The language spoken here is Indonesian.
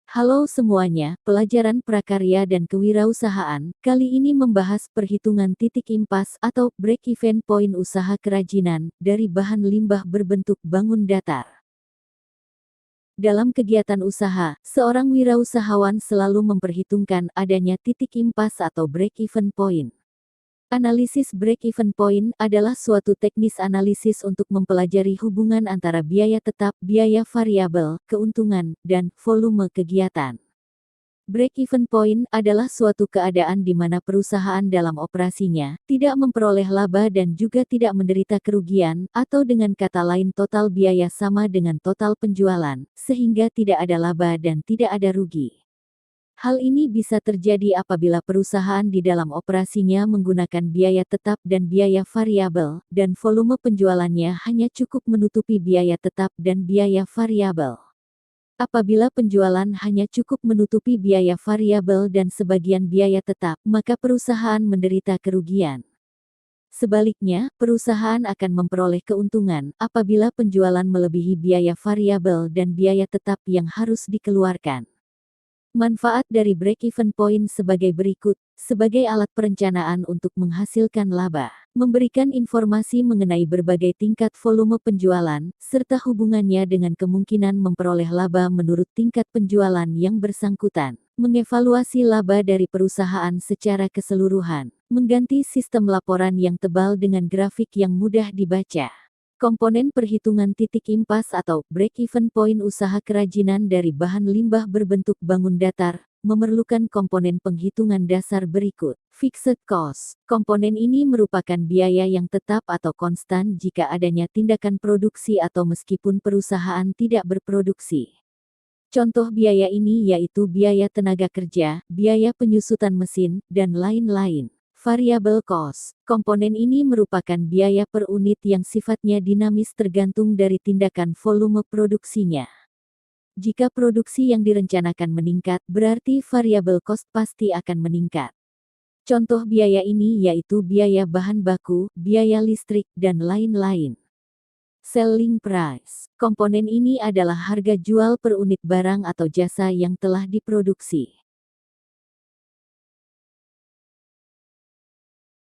Halo semuanya, pelajaran prakarya dan kewirausahaan, kali ini membahas perhitungan titik impas atau break-even point usaha kerajinan dari bahan limbah berbentuk bangun datar. Dalam kegiatan usaha, seorang wirausahawan selalu memperhitungkan adanya titik impas atau break-even point. Analisis break-even point adalah suatu teknis analisis untuk mempelajari hubungan antara biaya tetap, biaya variabel, keuntungan, dan volume kegiatan. Break-even point adalah suatu keadaan di mana perusahaan dalam operasinya tidak memperoleh laba dan juga tidak menderita kerugian, atau dengan kata lain total biaya sama dengan total penjualan, sehingga tidak ada laba dan tidak ada rugi. Hal ini bisa terjadi apabila perusahaan di dalam operasinya menggunakan biaya tetap dan biaya variabel, dan volume penjualannya hanya cukup menutupi biaya tetap dan biaya variabel. Apabila penjualan hanya cukup menutupi biaya variabel dan sebagian biaya tetap, maka perusahaan menderita kerugian. Sebaliknya, perusahaan akan memperoleh keuntungan apabila penjualan melebihi biaya variabel dan biaya tetap yang harus dikeluarkan. Manfaat dari break-even point sebagai berikut, sebagai alat perencanaan untuk menghasilkan laba, memberikan informasi mengenai berbagai tingkat volume penjualan, serta hubungannya dengan kemungkinan memperoleh laba menurut tingkat penjualan yang bersangkutan, mengevaluasi laba dari perusahaan secara keseluruhan, mengganti sistem laporan yang tebal dengan grafik yang mudah dibaca. Komponen perhitungan titik impas atau break-even point usaha kerajinan dari bahan limbah berbentuk bangun datar, memerlukan komponen penghitungan dasar berikut. Fixed cost. Komponen ini merupakan biaya yang tetap atau konstan jika adanya tindakan produksi atau meskipun perusahaan tidak berproduksi. Contoh biaya ini yaitu biaya tenaga kerja, biaya penyusutan mesin, dan lain-lain. Variable cost. Komponen ini merupakan biaya per unit yang sifatnya dinamis tergantung dari tindakan volume produksinya. Jika produksi yang direncanakan meningkat, berarti variable cost pasti akan meningkat. Contoh biaya ini yaitu biaya bahan baku, biaya listrik, dan lain-lain. Selling price. Komponen ini adalah harga jual per unit barang atau jasa yang telah diproduksi.